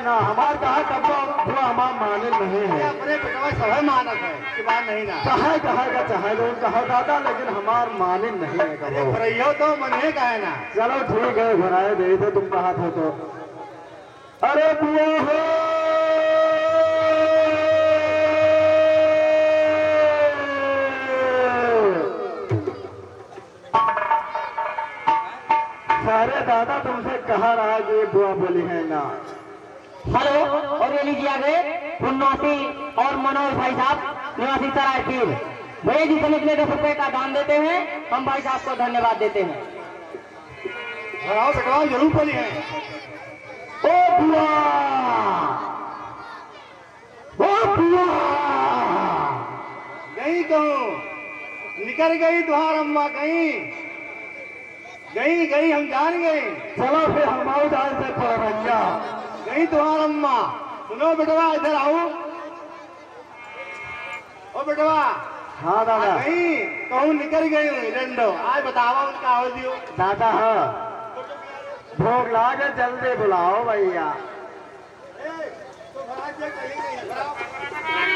ना हमार कहा कब हुआ हमार माने नहीं है। अपने बेटवा सब मानत है की बात नहीं ना कहा का चाहे लोग कहा दादा लेकिन हमार माने नहीं है अरे कबो। भरैया तो मने का है ना। चलो ठीक है भराए दे दो तुम कहा थे तो। अरे बुआ हो अरे दादा तुमसे कहा रहा कि बुआ बोली है ना। हेलो, और ये लीजिए आगे उन्नासी और मनोज भाई साहब निवासी सरायपीर भैया जी से निकले 10 रुपए का दान देते हैं। हम भाई साहब को धन्यवाद देते हैं। भराओ बेटवा जरूर बोली है। ओ बुआ ओ बुआ गई कहूँ निकल गई तुहार अम्मा गई गई गई हम जान गए। चलो फिर हमारे जान से पड़ैया गई तुहार अम्मा। सुनो बेटवा इधर आओ। ओ बेटवा हाँ दादा गई कहूँ निकल गई रेंडो आज बतावा उनका हो दियो। दादा हाँ भोग ला के जल्दी बुलाओ भैया। तो भरा दे कहीं नहीं भराओ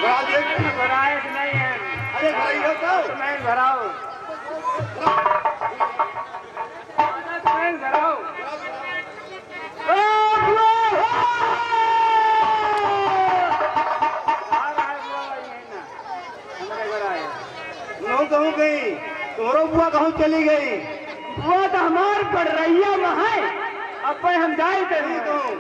भरा दे भराए नहीं है। अरे भराइयो तो मैं भराओ भराओ कहूँ गई तोरो बुआ कहूँ चली गई। वो तो हमार पड़ रही है अब हम जाए नहीं कहूँ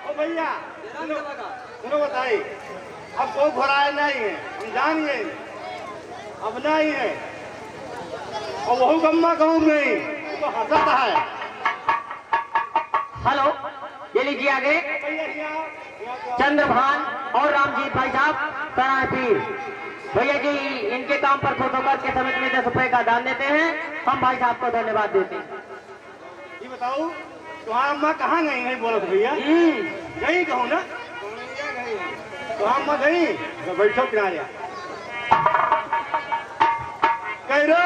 ओ भैया सुनो बताई अब कोई भराए नहीं है हम जान गए अब नहीं है। और वहू गम्मा कहूँ गई तो हंसता है। हेलो, ये लीजिए आगे चंद्रभान और रामजीत भाई साहब सरायपीर भैया जी इनके काम पर खुश होकर के समिति में 10 रुपए का दान देते हैं। हम भाई साहब को धन्यवाद देते हैं। ये बताओ तुम्हारा अम्मा कहाँ गई है बोलो तो भैया गई कहूँ ना तुम्हारा अम्मा गई तो बैठो किनारे कह रो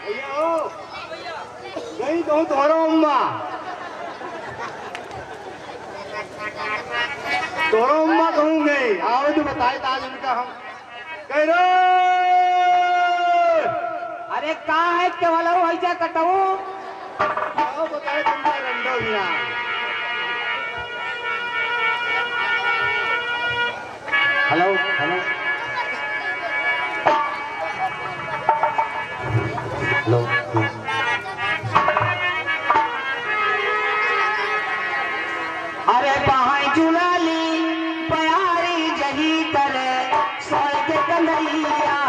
भैया हो गई कहूँ तुम्हारा अम्मा तोरो अम्मा कहूँ गई आओ जो बताए ताज उनका हम कह रो। अरे कहाँ है केवल ऐसा कटो आओ बताए तुमने रंडो भैया। हेलो हेलो हेलो अरे बाहें जुलाली प्यारी जही करे स्वर्ग कन्हैया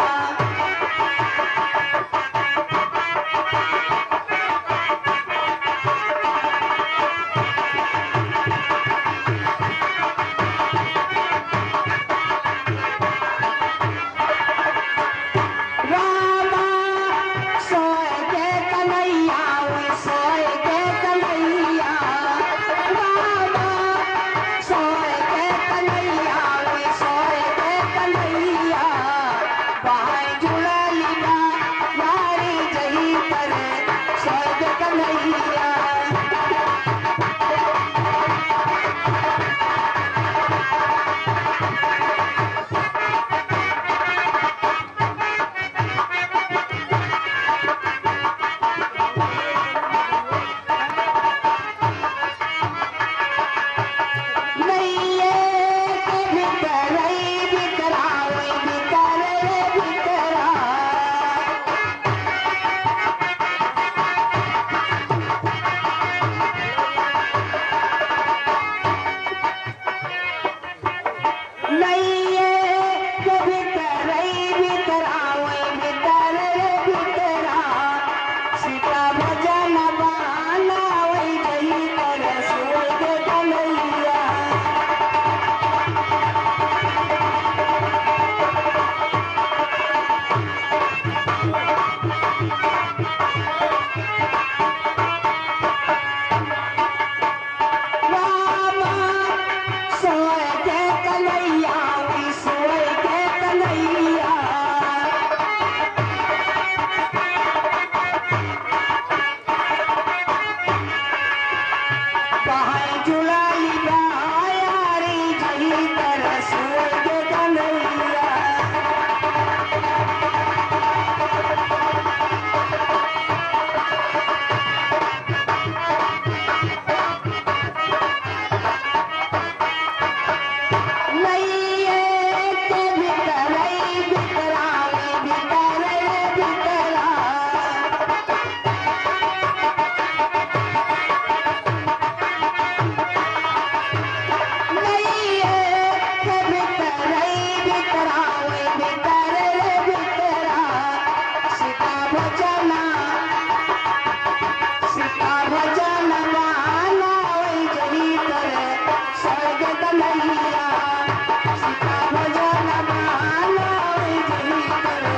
भजना सीता भजन गाना वही जही करे स्वर्ग कन्हैया सीता भजन गाना वही जही करे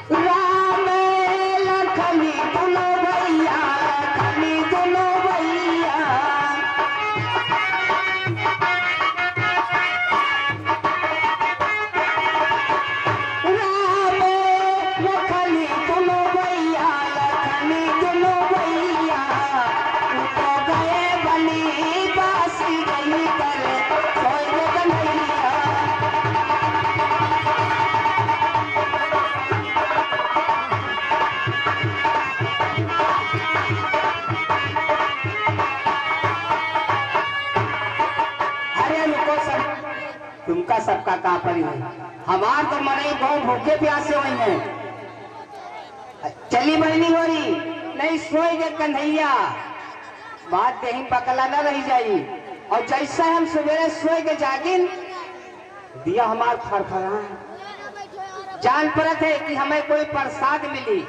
राम लखनी दुनो भैया लखनी दुनो भैया राम लखनी दुनो भैया लखनी दुनो भैया तो गए बनी बासी गई करे स्वर्ग कन्हैया अरे रुको सब तुमका सबका का परी है हमार तो मरे गाँव भूखे प्यासे हुई है चली बहनी हो रही नहीं सोए के कन्हैया बात यही पकला न रही जाई और जैसा हम सवेरे सोए के जागिन दिया हमार फरफरा जान पड़त है कि हमें कोई प्रसाद मिली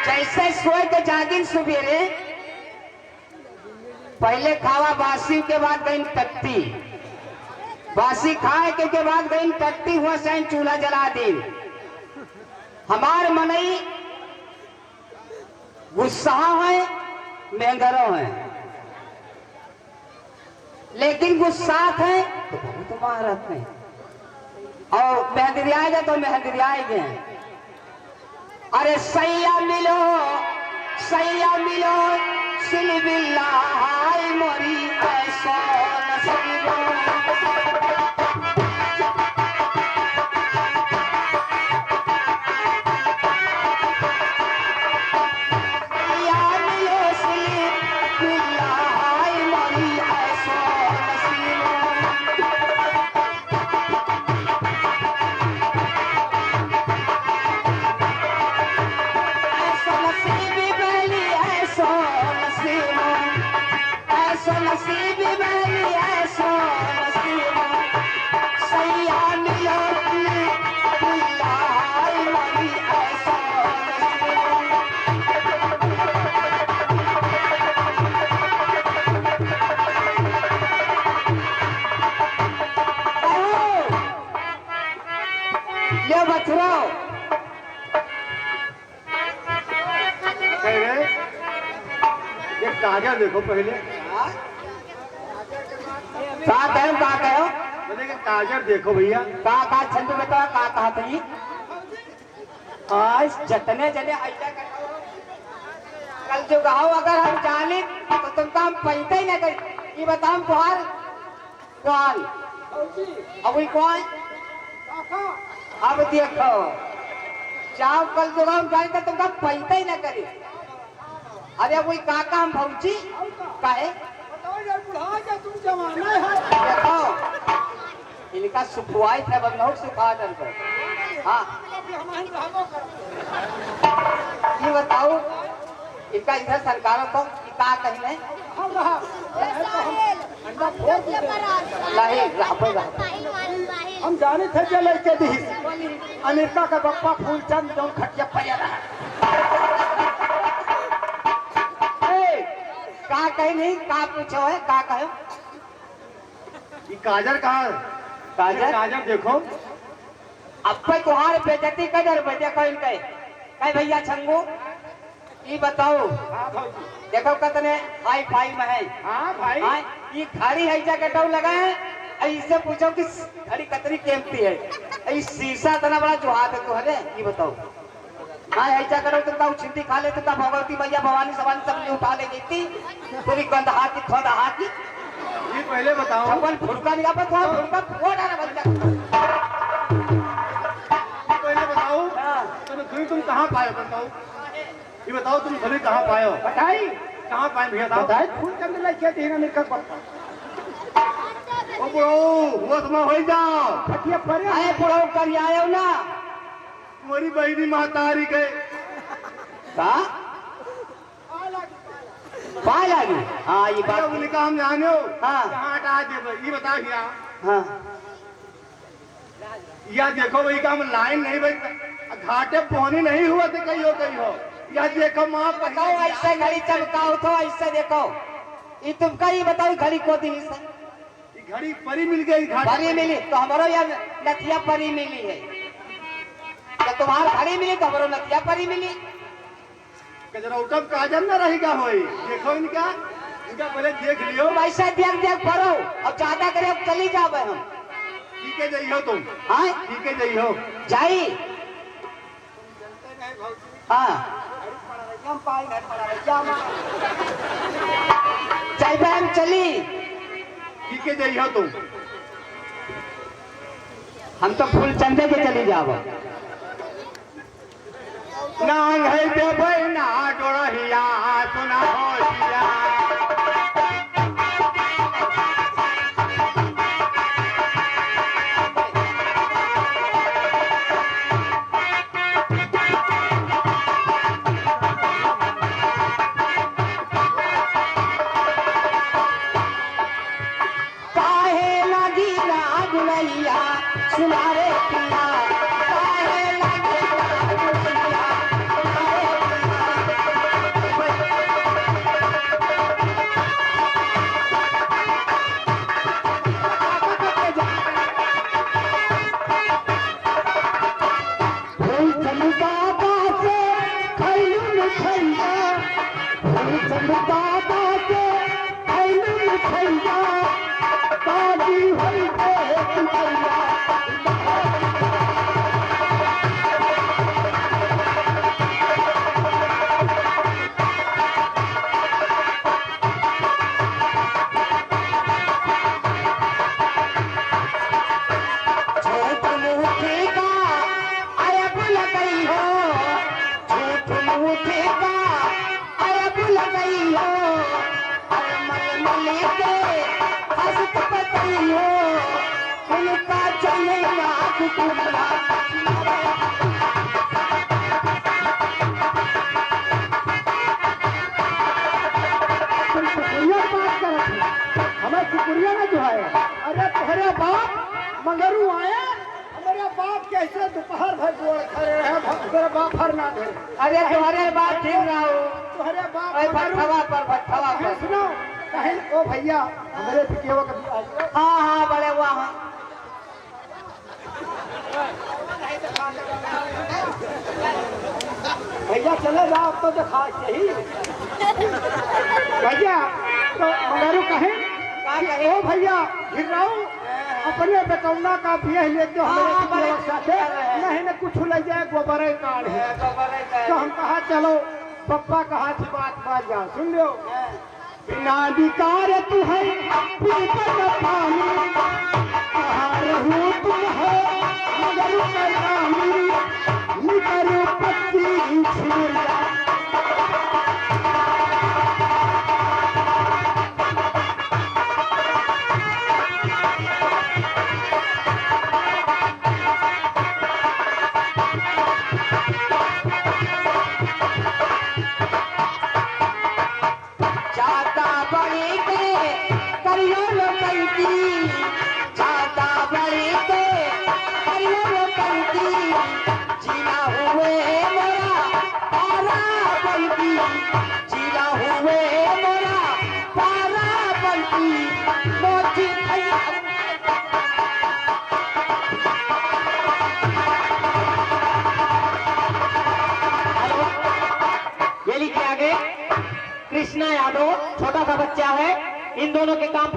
जैसे सोए के जागिन सवेरे पहले खावा बासी के बाद गई टट्टी बासी खाए के बाद गई टट्टी हुआ सैन चूल्हा जला दी हमार मनई गुस्सा है मेहंगरो है लेकिन गुस्सा है तो बहुत महारत है और मेहंदियाएगा तो मेहंदियाएंगे अरे सैया मिलो सिलबिल्ला हाय मोरी ऐसा नसीबो सैया मिलो सिलबिल्ला हाय मोरी ऐसा नसीबो ऐसा नसीबी बहली ऐसा नसीबो ऐसा नसीबी बहली ऐसा नसीबो सैया मिलो सिलबिल्ला हाय मोरी ऐसा नसीबो ले बछड़ो कह रहे ये काजर देखो पहले का कहो बोले कि काजर देखो भैया का छंद बताओ का कहा थी आज जतने जने ऐसा करो कल जो गाओ अगर हम जाने तो तुमका हम पैदा ही न कर ये बताओ तुहार कौन अब कौन अब देखो जाओ कल जो हम जाने तो तुमका पैदा ही न करे अरे वही काका हम भौजी काहे देखो इनका सुखवाई था बंदौक सुखा डर कर हाँ ये बताओ इनका इधर सरकार को का कहीं नहीं हम जाने थे जे लड़के दी अमेरिका का बप्पा फूलचंद जो खटिया पैया रहा का कहीं नहीं का पूछो है का कहो ये काजर कहाँ काजर? काजर देखो अब पे तुहार बेजती कदर बजे कहीं कहे कहे भैया छंगू ये बताओ हाँ भाई देखो कितने हाई फाई में है हाँ भाई हाँ, ये घड़ी है जगह लगा है इससे पूछो कि घड़ी कितनी कीमती है ये शीशा इतना बड़ा जो हाथ है तो है ये बताओ हाँ ऐसा करो तुमका छिंदी खा लेते तब भगवती मैया भवानी सवानी सब उठा ले गई थी पूरी गंदहा की खोदहा की ये पहले बताओ छप्पन फुड़का निकाल पर थोड़ा फुड़का फोड़ आना बच्चा ये पहले बताओ हाँ। तो भसुरी तुम कहाँ पाए बताओ? ये बताओ तुम भसुरी कहाँ पाए हो? बताई कहाँ पाए भैया बताओ? बताई फूलचंद लेके दी ना मेरे को ओ बुढ़ो होश में हो जाओ। खटिया परे अरे बुढ़ो कर आयो ना तुम्हारी बहनी महतारी के का पाए लागी। हाँ ये बात उन्हें कहा हम जाने हो हाँ। कहाँ हटा दे ये बताओ भैया। हाँ या देखो वही काम लाइन नहीं भाई घाटे पहुंची नहीं हुआ तो कहीं हो या देखो माँ बताओ ऐसे घड़ी चमकाओ तो ऐसे देखो ये तुमका ये बताओ घड़ी को दी से घड़ी परी मिल गई परी मिली तो हमारो यार नथिया परी मिली है। तो तुम्हार घड़ी मिली तो हमारो नथिया परी मिली। जरा उठब काजल न रहेगा होई देखो इनका पहले देख लियो। तुम ऐसे देख देख करो और ज्यादा करे अब चली जाओ हम। ठीक है जाइयो तुम। हाँ ठीक है जाइयो जाई। हाँ चल बहन चली। ठीक है जाइयो तुम। हम तो फूल चंदे के चली जाओ। ना है देबै ना डोरहिया सुना होशिया। काहे लगी राग नैया सुनारे पिया काहे लगी राग नैया फूल चंदा बासे खैलू खैया फूल चंदा बासे खैलू खैया दादी होई है तुम्हारा। झूठ मूठे का आया भूल गई हो झूठ मूठे का आया भूल गई हो अरे मन मले के हंसत बतई हो उनका चले ना कुटुंबा। तुम शुक्रिया बात कर रही हमें शुक्रिया ना जो है। अरे तुम्हारे बाप मगरू आए हमारे बाप कैसे दोपहर भर जोड़ खड़े रहे मेरे बाप हर ना दे। अरे तुम्हारे बात ठीक ना हो तुम्हारे बाप अरे मगरू भट्ठवा पर सुनो कहीं ओ भैया हमारे पिकेवा कभी आ जाओ। हाँ हाँ बड़े हुआ हाँ भैया चले जाओ अब तो दिखा सही भैया तो मगरू कहें का कि कहे ओ भैया फिर रहो अपने बेटौना का बियाह लेते हो हमारे हाँ, पिकेवा बड़े साथे है। नहीं न कुछ ले जाए गोबरे काढ़ है। तो हम कहा चलो पप्पा कहा थी बात मान जाओ सुन लो बिना अधिकार तू है पीपल पानी कहाँ रहूं तुम है मगर कलामी निकर पत्ती छिड़ा। जाता बड़ी के करियो लो कंती जाता बड़ी के करियो लो कंती जीना हुए मोरा पारा बनती जीना हुए मोरा पारा बनती मोची भैया। ये लिखे आगे कृष्णा यादव छोटा सा बच्चा है इन दोनों के काम